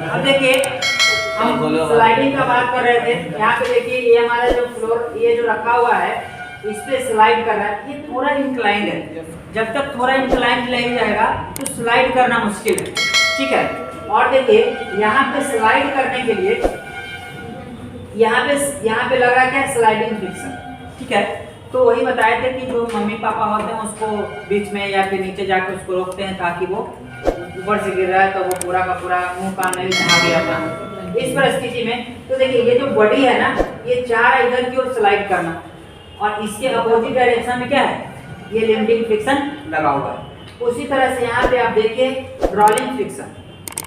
अब देखिए हम स्लाइडिंग का बात कर रहे थे। यहाँ पे देखिए ये हमारा जो फ्लोर ये जो रखा हुआ है इस पे स्लाइड कर रहा है, ये थोड़ा इंक्लाइंड है। जब तक थोड़ा इंक्लाइंड नहीं जाएगा तो स्लाइड करना मुश्किल है, ठीक है। और देखिए यहाँ पे स्लाइड करने के लिए यहाँ पे लग रहा है क्या, स्लाइडिंग फ्रिक्शन, ठीक है। तो वही बताए थे कि जो मम्मी पापा होते हैं उसको बीच में या फिर नीचे जाकर उसको रोकते हैं ताकि वो ऊपर से गिर रहा है तो वो पूरा का पूरा मुंह कान नहीं नहा गया था। इस परिस्थिति में तो देखिए ये जो बॉडी है ना ये चाह रहा है इधर की ओर स्लाइड करना, और इसके अपोजिट डायरेक्शन में क्या है, ये लिमिटिंग फ्रिक्शन लगा हुआ है। उसी तरह से यहाँ पे आप देखिए रोलिंग फ्रिक्शन,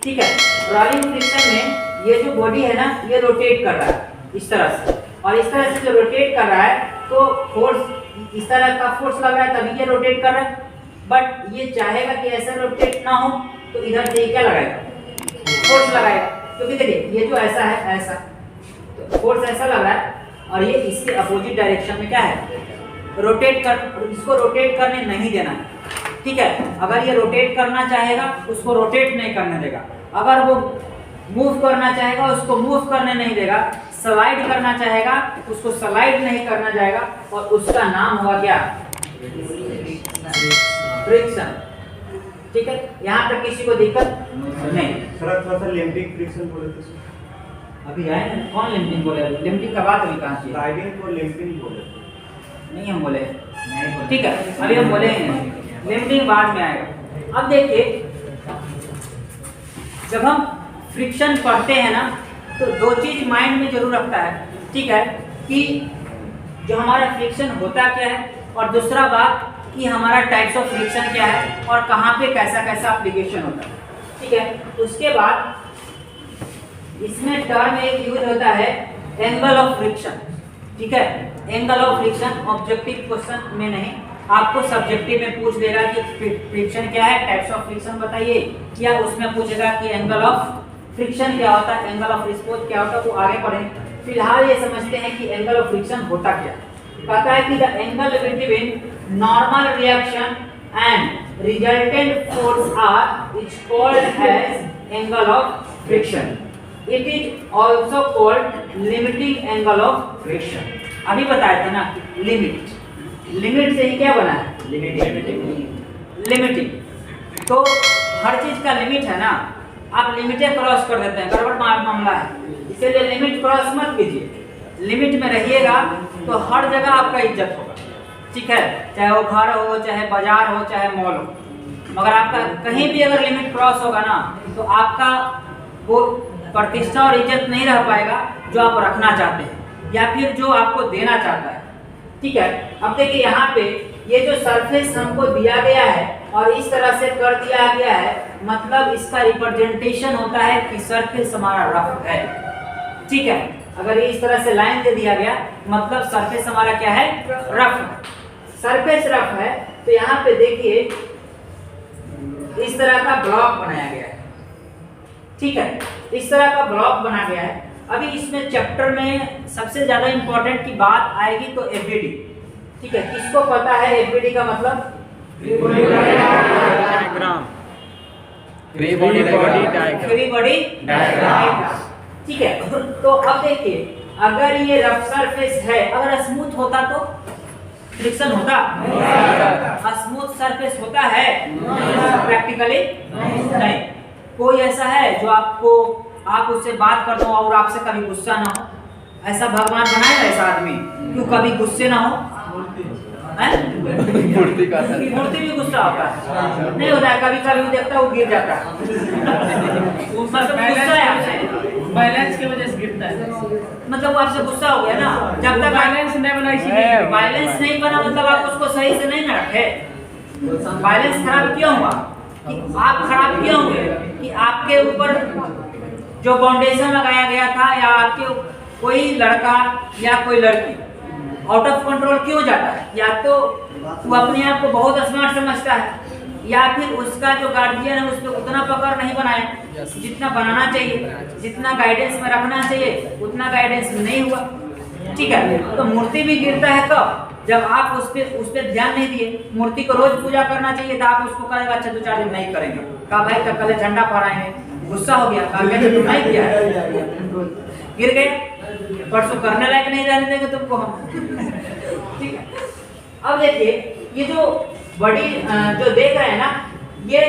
ठीक है। रोलिंग फ्रिक्शन में ये जो बॉडी है ना ये रोटेट कर रहा है इस तरह से, और इस तरह से जो रोटेट कर रहा है तो फोर्स इस तरह का फोर्स लग रहा है तभी ये रोटेट कर रहा है। बट ये चाहेगा कि ऐसा रोटेट ना हो तो इधर से क्या लगाएगा, फोर्स लगाएगा, क्योंकि देखिए ये जो ऐसा है ऐसा तो फोर्स ऐसा लग रहा है और ये इसके अपोजिट डायरेक्शन में क्या है, रोटेट कर, इसको रोटेट करने नहीं देना है, ठीक है। अगर ये रोटेट करना चाहेगा उसको रोटेट नहीं करने देगा, अगर वो मूव करना चाहेगा उसको मूव करने नहीं देगा, स्लाइड करना चाहेगा उसको स्लाइड नहीं करना जाएगा, और उसका नाम हुआ क्या, फ्रिक्शन, ठीक है। यहाँ पर किसी को दिक्कत नहीं। थोड़ा सा लिमिटिंग फ्रिक्शन बोले थे अभी आए ना, कौन लिमिटिंग बोले, लिमिटिंग का बात अभी कहाँ से, स्लाइडिंग को लिमिटिंग बोले नहीं हम बोले नहीं, ठीक है। अभी हम बोले लिमिटिंग बाद में आएगा। अब देखिए जब हम फ्रिक्शन पढ़ते हैं ना तो दो चीज माइंड में जरूर रखता है, ठीक है, कि जो हमारा फ्रिक्शन होता क्या है, और दूसरा बात कि हमारा टाइप्स ऑफ फ्रिक्शन क्या है और कहाँ पे कैसा कैसा एप्लीकेशन होता है, ठीक है। उसके बाद इसमें टर्म एक यूज होता है एंगल ऑफ फ्रिक्शन, ठीक है। Angle of friction objective question में नहीं, आपको सब्जेक्टिव में पूछ देगा कि फ्रिक्शन क्या है, टाइप्स ऑफ फ्रिक्शन बताइए, या उसमें पूछेगा कि एंगल ऑफ फ्रिक्शन क्या होता है, एंगल ऑफ रिस्पॉन्स क्या होता है, वो आगे पढ़ें। फिलहाल ये समझते हैं कि एंगल ऑफ फ्रिक्शन होता क्या। कहता है कि the angle between normal reaction and resultant force R is called as angle of friction. It is also called limiting angle of friction. अभी बताया था ना लिमिट, लिमिट से ही क्या बना है, लिमिटिंग। तो हर चीज का लिमिट है ना, आप लिमिटे क्रॉस कर देते हैं, गड़बड़ मामला है, इसीलिए लिमिट क्रॉस मत कीजिए। लिमिट में रहिएगा तो हर जगह आपका इज्जत होगा, ठीक है, चाहे वो घर हो, चाहे बाजार हो, चाहे मॉल हो। मगर आपका कहीं भी अगर लिमिट क्रॉस होगा ना तो आपका वो प्रतिष्ठा और इज्जत नहीं रह पाएगा जो आप रखना चाहते हैं या फिर जो आपको देना चाहता है, ठीक है। अब देखिए यहाँ पे ये जो सरफेस हमको दिया गया है और इस तरह से कर दिया गया है, मतलब इसका रिप्रेजेंटेशन होता है कि सरफेस हमारा रफ है, ठीक है। अगर ये इस तरह से लाइन दे दिया गया मतलब सरफेस हमारा क्या है, रफ। सरफेस रफ है तो यहाँ पे देखिए इस तरह का ब्लॉक बनाया गया है, ठीक है, इस तरह का ब्लॉक बना गया है। अभी इसमें चैप्टर में सबसे ज्यादा इंपॉर्टेंट की बात आएगी तो एफबीडी, ठीक है। किसको पता है एफबीडी का मतलब, diagram, free body diagram, free body diagram, ठीक है। तो अब देखिए अगर ये रफ सरफेस है, अगर स्मूथ होता तो फ्रिक्शन होता, स्मूथ सरफेस होता है प्रैक्टिकली नहीं। कोई ऐसा है जो आपको आप उससे बात कर दो और आपसे कभी गुस्सा ना हो, ऐसा भगवान बनाएगा ऐसा आदमी, क्यों कभी गुस्से ना हो, मूर्ति का मूर्ति भी गुस्सा होता है, नहीं होता है, कभी कभी देखता है वो गिर जाता है, गुस्सा है आपसे, बैलेंस की वजह से गिरता है, मतलब वो आपसे गुस्सा हो गया ना, जब तक बैलेंस नहीं बना इसीलिए बैलेंस नहीं बना मतलब आप उसको सही से नहीं ना रखे। बैलेंस खराब क्यों हुआ, कि आप खराब क्यों हुए, कि आपके ऊपर जो फाउंडेशन लगाया गया था या आपके कोई लड़का या कोई लड़की आउट ऑफ कंट्रोल क्यों जाता है, या तो वो अपने आप को बहुत स्मार्ट समझता है या फिर उसका जो गार्जियन है उस पर उतना पकड़ नहीं बनाया जितना बनाना चाहिए, जितना गाइडेंस में रखना चाहिए उतना गाइडेंस नहीं हुआ, ठीक है। तो मूर्ति भी गिरता है कब, जब आप उस पर ध्यान नहीं दिए। मूर्ति को रोज पूजा करना चाहिए था, आप उसको कहेगा अच्छा 2-4 दिन नहीं करेंगे, कहा भाई तब कल झंडा फहराएंगे, गुस्सा हो गया, कहा मैंने तो नहीं किया है, गिर गए, परसों करने लायक नहीं रहने देंगे तुमको हम। ठीक है, अब देखिए ये जो बॉडी जो देख रहे हैं ना, ये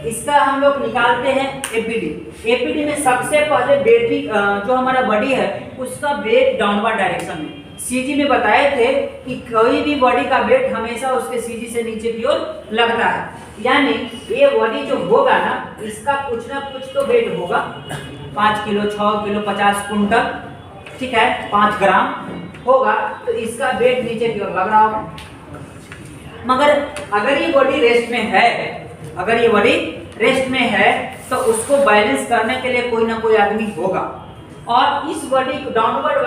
इसका हम लोग निकालते हैं एपीडी। एपीडी में सबसे पहले बैटरी जो हमारा बॉडी है उसका वेट डाउनवर्ड डायरेक्शन में, सीजी में बताए थे कि कोई भी बॉडी का वेट हमेशा उसके सीजी से नीचे की ओर लगता है, यानी ये बॉडी जो होगा ना इसका कुछ ना कुछ तो वेट होगा, 5 किलो 6 किलो 50 कुंटल, ठीक है, 5 ग्राम होगा, तो इसका वेट नीचे की ओर लग रहा होगा। मगर अगर ये बॉडी रेस्ट में है, अगर ये बॉडी रेस्ट में है तो उसको बैलेंस करने के लिए कोई ना कोई आदमी होगा, और इस बॉडी को डाउनवर्ड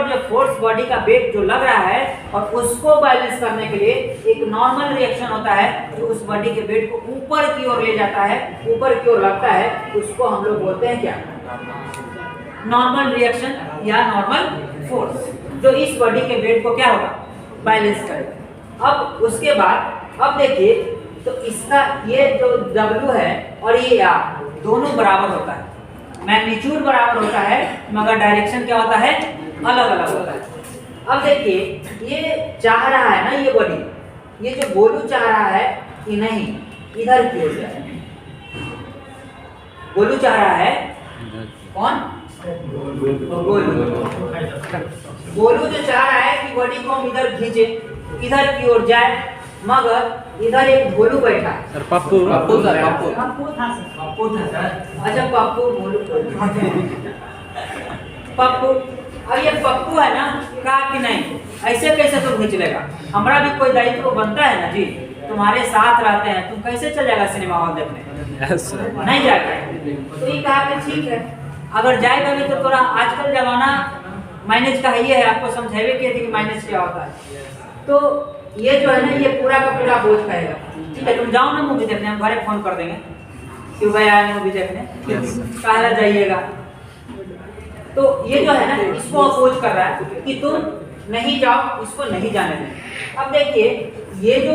जो फोर्स बॉडी का वेट जो लग रहा है और उसको बैलेंस करने के लिए एक नॉर्मल रिएक्शन होता है जो उस बॉडी के वेट को ऊपर की ओर ले जाता है, ऊपर की ओर लगता है, उसको हम लोग बोलते हैं क्या, नॉर्मल रिएक्शन या नॉर्मल फोर्स, जो इस बॉडी के वेट को क्या होगा, बैलेंस करेगा। अब उसके बाद अब देखिए तो इसका ये जो W है और ये R दोनों बराबर होता है, मैग्नीट्यूड बराबर होता है, मगर डायरेक्शन क्या होता है, अलग अलग होता है। अब देखिए ये चाह रहा है ना, ये बॉडी, ये जो गोलू चाह रहा है कि नहीं इधर की ओर जाए, गोलू चाह रहा है, कौन, गोलू जो चाह रहा है कि बॉडी को हम इधर खींचे, इधर की ओर जाए, मगर इधर एक गोलू बैठा है, सर पप्पू पप्पू सर पप्पू पप्पू था सर, अच्छा पप्पू गोलू पप्पू, अब ये पप्पू है ना, कहा कि नहीं ऐसे कैसे तुम खींच लेगा, हमारा भी कोई दायित्व तो बनता है ना जी, तुम्हारे साथ रहते हैं, तुम कैसे चल जाएगा सिनेमा हॉल देखने, नहीं जाएगा। तो ये कहा कि ठीक है, अगर जाएगा भी तो थोड़ा, आजकल जमाना माइनेज का ही है, आपको समझावे किए थे कि माइनेज क्या होता है, तो ये जो है ना ये पूरा का पूरा बोझ खाएगा। ठीक है, तुम जाओ ना मूवी देखने, हम घरे फोन कर देंगे कि भाई आए मूवी देखने, कहाँ जाइएगा, तो ये जो है ना इसको अपोज कर रहा है कि तुम नहीं जाओ, इसको नहीं जाने दें। अब देखिए ये जो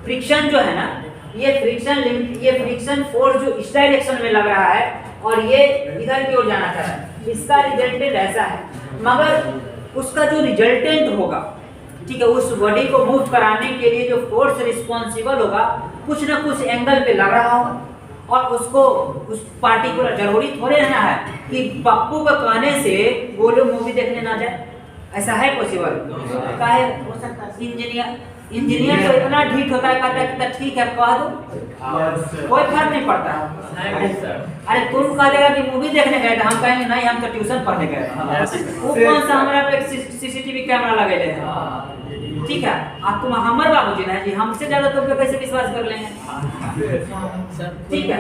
फ्रिक्शन जो है ना, ये फ्रिक्शन फोर्स जो इस डायरेक्शन में लग रहा है और ये इधर की ओर जाना चाह रहा है, इसका रिजल्टेंट ऐसा है, मगर उसका जो रिजल्टेंट होगा, ठीक है, उस बॉडी को मूव कराने के लिए जो फोर्स रिस्पॉन्सिबल होगा कुछ ना कुछ एंगल पे लग रहा होगा, और उसको उस पार्टिकुलर, जरूरी थोड़े रहना है कि पप्पू के कहने से गोलू मूवी देखने ना जाए, ऐसा है पॉसिबल, काहे हो सकता है, इंजीनियर तो इतना ढीठ होता है, कहता है कि ठीक है कह दो, कोई फर्क नहीं पड़ता। अरे तुम कह देगा कि मूवी देखने गए थे, हम कहेंगे नहीं हम तो ट्यूशन पढ़ने गए, वो कौन सा हमारा पे सीसीटीवी कैमरा लगे हैं, ठीक है, आप तुम हमारे बाबूजी ना जी, हमसे ज्यादा तुम पे कैसे विश्वास कर लेंगे, ठीक है।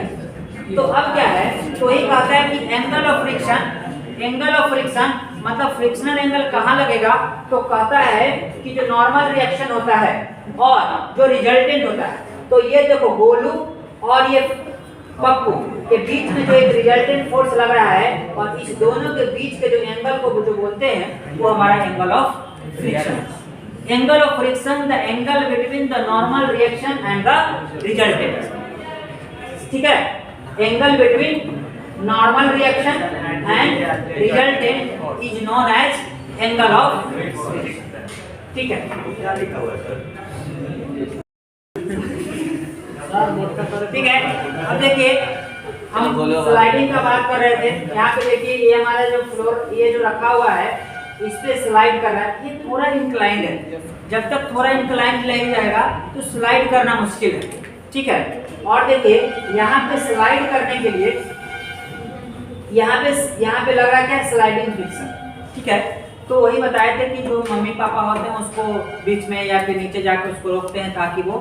तो अब क्या है, तो ये कहता है कि एंगल ऑफ फ्रिक्शन मतलब फ्रिक्शनल एंगल कहाँ लगेगा, तो कहता है कि जो नॉर्मल रिएक्शन होता है और जो रिजल्टेंट होता है, तो ये देखो गोलू और ये पप्पू के बीच में जो एक रिजल्टेंट फोर्स लग रहा है, और इस दोनों के बीच के जो एंगल को जो बोलते हैं वो हमारा angle of friction, angle of friction, the angle between the normal reaction and the resultant, ठीक है, angle between normal reaction and resultant is known as angle of friction, ठीक है। क्या लिखा हुआ है सर, ठीक है, अब देखिए हम स्लाइडिंग का बात कर रहे थे, यहाँ पे देखिए ये हमारा जो फ्लोर ये जो रखा हुआ है इस पे स्लाइड कर रहा है, ये थोड़ा इंक्लाइंड है, जब तक थोड़ा इंक्लाइंड ले जाएगा तो स्लाइड करना मुश्किल है, ठीक है। और देखिए यहाँ पे स्लाइड करने के लिए यहाँ पे लग रहा है क्या, स्लाइडिंग फ्रिक्शन, ठीक है। तो वही बताए थे कि जो मम्मी पापा होते हैं उसको बीच में या फिर नीचे जाकर उसको रोकते हैं ताकि वो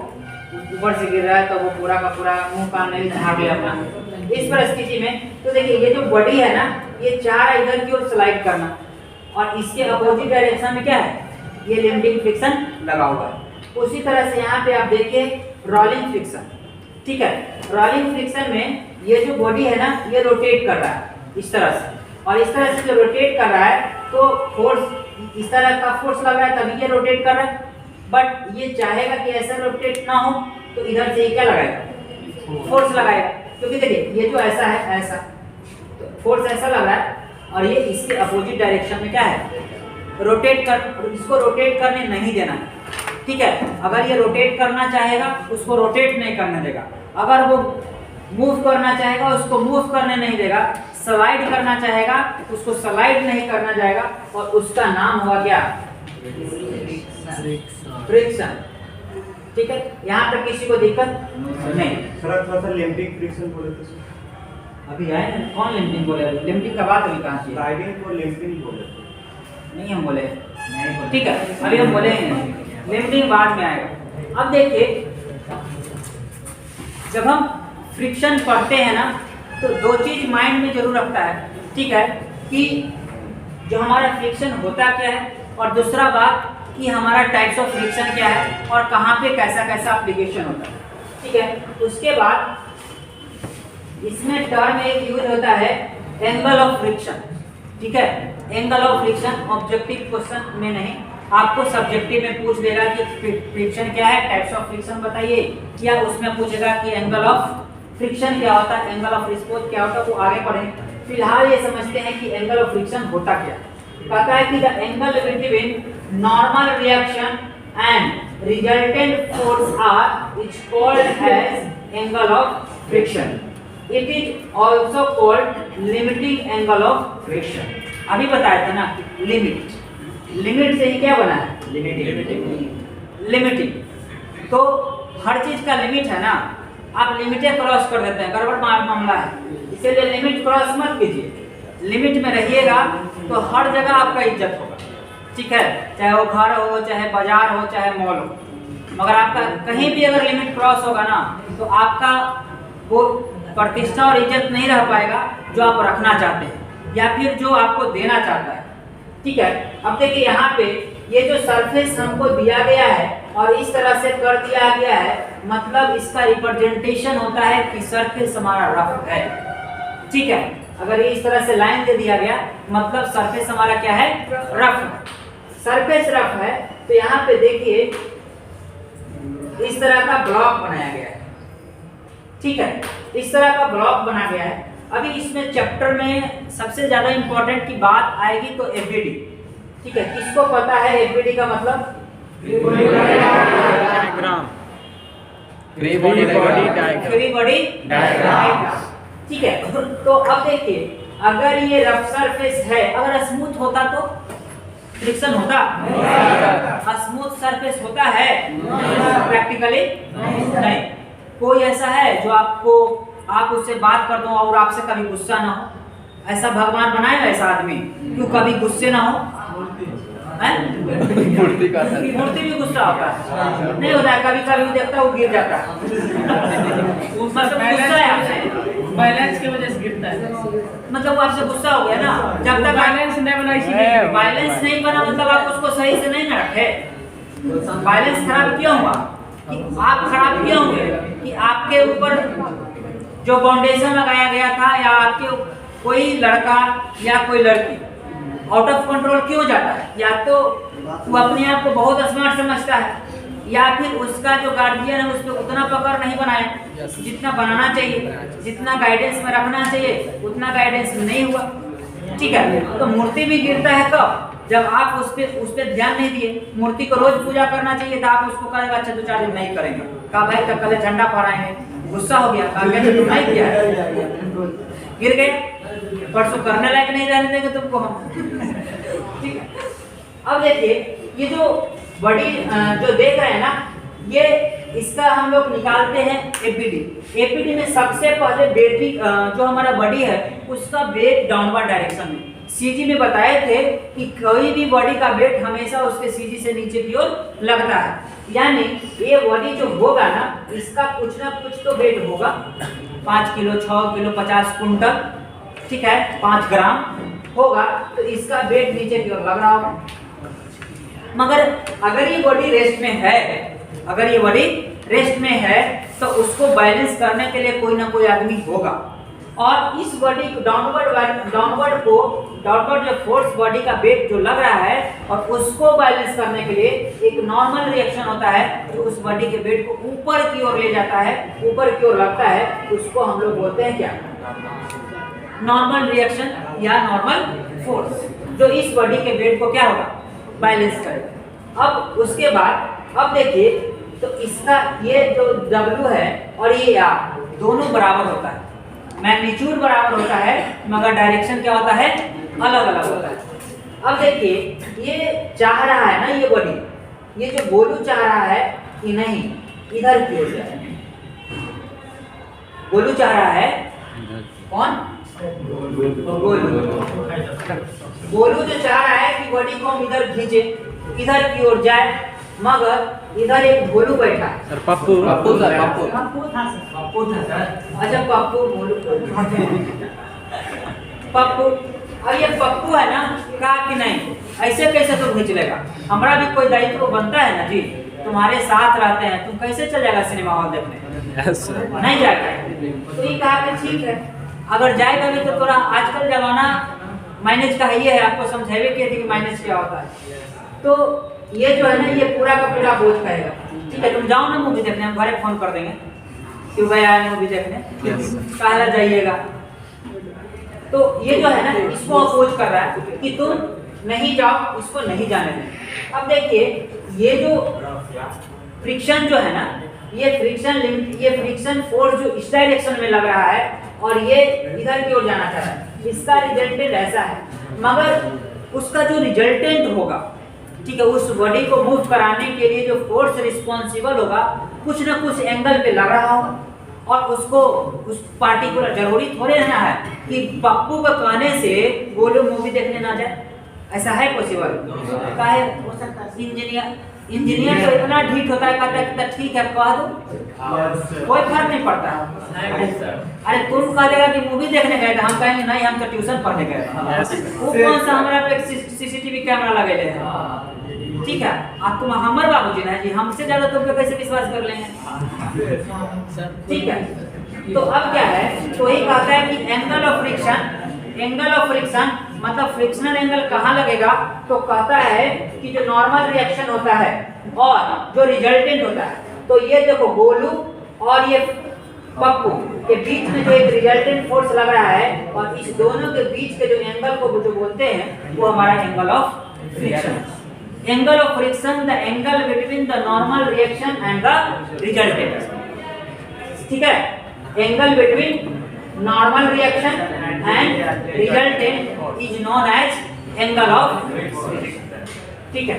ऊपर से गिर रहा है तो वो पूरा का पूरा मुंह कान नहीं झाड़ ले अपना, इस परिस्थिति में। तो देखिए ये जो बॉडी है ना ये चाह रहा इधर की ओर स्लाइड करना, और इसके अपोजिट डायरेक्शन में क्या है, ये लिमिटिंग फ्रिक्शन लगा हुआ है। उसी तरह से यहाँ पे आप देखिए रोलिंग फ्रिक्शन, ठीक है, रोलिंग फ्रिक्शन में ये जो बॉडी है ना ये रोटेट कर रहा है इस तरह से, और इस तरह से जो रोटेट कर रहा है तो फोर्स इस तरह का फोर्स लग रहा है तभी ये रोटेट कर रहा है, बट ये चाहेगा कि ऐसा रोटेट ना हो तो इधर से क्या लगाएगा, फोर्स लगाएगा, क्योंकि देखिए ये जो ऐसा है, ऐसा तो फोर्स ऐसा लग रहा है और ये इसके अपोजिट डायरेक्शन में क्या है, रोटेट कर, इसको रोटेट करने नहीं देना है। ठीक है, अगर ये रोटेट करना चाहेगा उसको रोटेट नहीं करने देगा, अगर वो मूव करना चाहेगा उसको मूव करने नहीं देगा, स्लाइड करना चाहेगा उसको स्लाइड नहीं करना जाएगा, और उसका नाम हुआ क्या, फ्रिक्शन। ठीक है, यहाँ तक किसी को दिक्कत नहीं। सर थोड़ा सा लिम्पिंग फ्रिक्शन बोले थे सर। अभी आए ना, कौन लिम्पिंग बोले, लिम्पिंग का बात अभी कहाँ की है? राइडिंग को लिम्पिंग बोले थे। नहीं हम बोले, ठीक है अभी हम बोले लिम्पिंग बाद में आएगा। अब देखिए जब हम फ्रिक्शन पढ़ते हैं ना तो दो चीज माइंड में जरूर रखता है, ठीक है, कि जो हमारा फ्रिक्शन होता क्या है, और दूसरा बात कि हमारा टाइप्स ऑफ फ्रिक्शन क्या है और कहाँ पे कैसा कैसा एप्लीकेशन होता है। ठीक है, उसके बाद इसमें टर्म एक यूज होता है एंगल ऑफ फ्रिक्शन। ठीक है, angle of friction objective question में नहीं, आपको सब्जेक्टिव में पूछ देगा कि फ्रिक्शन क्या है, टाइप्स ऑफ फ्रिक्शन बताइए, या उसमें पूछेगा कि एंगल ऑफ फ्रिक्शन क्या होता है, एंगल ऑफ रिस्पॉन्स क्या होता है, वो आगे पढ़ेंगे। फिलहाल ये समझते हैं कि एंगल ऑफ फ्रिक्शन होता क्या। कहता है कि the angle between normal reaction and resultant force R is called as angle of friction. It is also called limiting angle of friction. अभी बताया था ना, लिमिट, लिमिट से ही क्या बना है, लिमिटिंग। तो हर चीज का लिमिट है ना, आप लिमिटें क्रॉस कर देते हैं, गड़बड़ मामला है, इसीलिए लिमिट क्रॉस मत कीजिए, लिमिट में रहिएगा तो हर जगह आपका इज्जत होगा। ठीक है, चाहे वो घर हो, चाहे बाजार हो, चाहे मॉल हो, मगर आपका कहीं भी अगर लिमिट क्रॉस होगा ना तो आपका वो प्रतिष्ठा और इज्जत नहीं रह पाएगा जो आप रखना चाहते हैं या फिर जो आपको देना चाहता है। ठीक है, अब देखिए यहाँ पे ये जो सरफेस हमको दिया गया है और इस तरह से कर दिया गया है, मतलब इसका रिप्रेजेंटेशन होता है कि सरफेस हमारा रफ है। ठीक है, अगर ये इस तरह से लाइन दे दिया गया मतलब सरफेस हमारा क्या है, रफ है। सरफेस रफ है तो यहाँ पे देखिए इस तरह का ब्लॉक बनाया गया है। ठीक है, इस तरह का ब्लॉक बना गया है। अभी इसमें चैप्टर में सबसे ज्यादा इंपॉर्टेंट की बात आएगी तो एफबीडी। ठीक है, किसको पता है एफबीडी का मतलब, diagram, free body diagram, free body diagram. ठीक है, तो अब देखिए अगर ये रफ सरफेस है, अगर स्मूथ होता तो फ्रिक्शन होता, स्मूथ सरफेस होता है प्रैक्टिकली नहीं। कोई ऐसा है जो आपको, आप उससे बात कर दो और आपसे कभी गुस्सा ना हो, ऐसा भगवान बनाए ऐसा आदमी क्यों कभी गुस्से ना हो, मूर्ति का मूर्ति भी गुस्सा होता है, नहीं होता है, कभी कभी देखता है वो गिर जाता है, मतलब गुस्सा है आपसे, बैलेंस की वजह से गिरता है, मतलब वो आपसे गुस्सा हो गया ना, जब तक बैलेंस नहीं बना इसीलिए बैलेंस नहीं बना, मतलब आप उसको सही से नहीं ना रखे, बैलेंस खराब क्यों हुआ, कि आप खराब क्यों हुए, कि आपके ऊपर जो फाउंडेशन लगाया गया था या आपके कोई लड़का या कोई लड़की आउट ऑफ कंट्रोल क्यों जाता है, या तो वो अपने आप को बहुत स्मार्ट समझता है या फिर उसका जो गार्जियन है उसको उतना पकड़ नहीं बनाया जितना बनाना चाहिए, जितना गाइडेंस में रखना चाहिए उतना गाइडेंस नहीं हुआ। ठीक है, तो मूर्ति भी गिरता है कब, जब आप उस पे ध्यान नहीं दिए। मूर्ति को रोज पूजा करना चाहिए था, आप उसको कहेगा अच्छा 2-4 दिन नहीं करेंगे, कहा भाई तब कल झंडा फहराएंगे, गुस्सा हो गया, कहा तुम नहीं किया, गिर गए, परसों करने लायक नहीं रहने देंगे तुमको हम। ठीक है, अब देखिए ये जो बॉडी जो देख रहे हैं ना, ये इसका हम लोग निकालते हैं एपीडी। एपीडी में सबसे पहले बेसिक जो हमारा बॉडी है उसका वेट डाउनवर्ड डायरेक्शन में, सीजी में बताए थे कि कोई भी बॉडी का वेट हमेशा उसके सीजी से नीचे की ओर लगता है, यानी ये बॉडी जो होगा ना इसका कुछ ना कुछ तो वेट होगा, 5 किलो 6 किलो 50 कुंटल, ठीक है, 5 ग्राम होगा, तो इसका वेट नीचे की ओर लग रहा होगा। मगर अगर ये बॉडी रेस्ट में है, अगर ये बॉडी रेस्ट में है तो उसको बैलेंस करने के लिए कोई ना कोई आदमी होगा, और इस बॉडी डाउनवर्ड जो फोर्स बॉडी का वेट जो लग रहा है और उसको बैलेंस करने के लिए एक नॉर्मल रिएक्शन होता है जो उस बॉडी के वेट को ऊपर की ओर ले जाता है, ऊपर की ओर लगता है, उसको हम लोग बोलते हैं क्या? नॉर्मल रिएक्शन या नॉर्मल फोर्स, जो इस बॉडी के वेट को क्या होगा? बैलेंस करेगा। अब उसके बाद अब देखिए तो इसका ये जो W है और ये R दोनों बराबर होता है, मैग्नीट्यूड बराबर होता है, मगर डायरेक्शन क्या होता है? अलग अलग होता है। अब देखिए ये चाह रहा है ना, ये बॉडी, ये जो गोलू चाह रहा है कि नहीं इधर की ओर जाए, गोलू चाह रहा है, कौन? गोलू जो चाह रहा है कि बॉडी को हम इधर खींचे, इधर की ओर जाए, मगर इधर एक गोलू बैठा है। सर पप्पू सर पप्पू पप्पू था सर। अच्छा पप्पू गोलू पप्पू, अब ये पप्पू है ना, कहा कि नहीं ऐसे कैसे तुम खींच लेगा, हमारा भी कोई दायित्व बनता है ना जी, तुम्हारे साथ रहते हैं, तुम कैसे चल जाएगा सिनेमा हॉल देखने? Yes sir. नहीं जाएगा। तो ये कहा कि ठीक है, अगर जाएगा भी तो थोड़ा, आजकल जमाना माइनेज का ही है, आपको समझावे किए थे कि माइनेज क्या होता है। तो ये जो है ना, ये पूरा का पूरा बोझ कहेगा, ठीक है तुम जाओ ना मूवी देखने, हम घरे फोन कर देंगे क्यों भाई आए मूवी देखने, कहा जाइएगा। तो ये जो है ना, इसको अपोज कर रहा है कि तुम नहीं जाओ, इसको नहीं जाने दें। अब देखिए ये जो फ्रिक्शन जो है ना, ये फ्रिक्शन फोर्स जो इस डायरेक्शन में लग रहा है और ये इधर की ओर जाना चाह रहा है, इसका रिजल्टेंट ऐसा है, मगर उसका जो रिजल्टेंट होगा, ठीक है, उस बॉडी को मूव कराने के लिए जो फोर्स रिस्पॉन्सिबल होगा, कुछ ना कुछ एंगल पे लग रहा होगा, और उसको उस पार्टिकुलर, जरूरी थोड़े रहना है कि पप्पू के कहने से गोलू मूवी देखने ना जाए, ऐसा है पॉसिबल? का है? हो सकता है। इंजीनियर तो इतना ढीठ होता है, कहता है कि ठीक है कह दो, कोई फर्क नहीं पड़ता। अरे तुम कह देगा कि मूवी देखने गए थे, हम कहेंगे नहीं हम तो ट्यूशन पढ़ने गए थे, वो कौन सा हमारा पे सीसीटीवी कैमरा लगे हैं, ठीक है, अब तुम हमारे बाबूजी ना जी, हमसे ज्यादा तुम पे कैसे विश्वास कर लेंगे, ठीक है। तो अब क्या है, तो ही कहता है कि एंगल ऑफ फ्रिक्शन मतलब फ्रिक्शनल एंगल कहाँ लगेगा, तो कहता है कि जो नॉर्मल रिएक्शन होता है और जो रिजल्टेंट होता है, तो ये देखो गोलू और ये पप्पू के बीच में जो एक रिजल्टेंट फोर्स लग रहा है, और इस दोनों के बीच के जो एंगल को जो बोलते हैं वो हमारा angle of friction. Angle of friction, the angle between the normal reaction and the resultant, ठीक है, angle between normal reaction and resultant is known as angle of friction, ठीक है।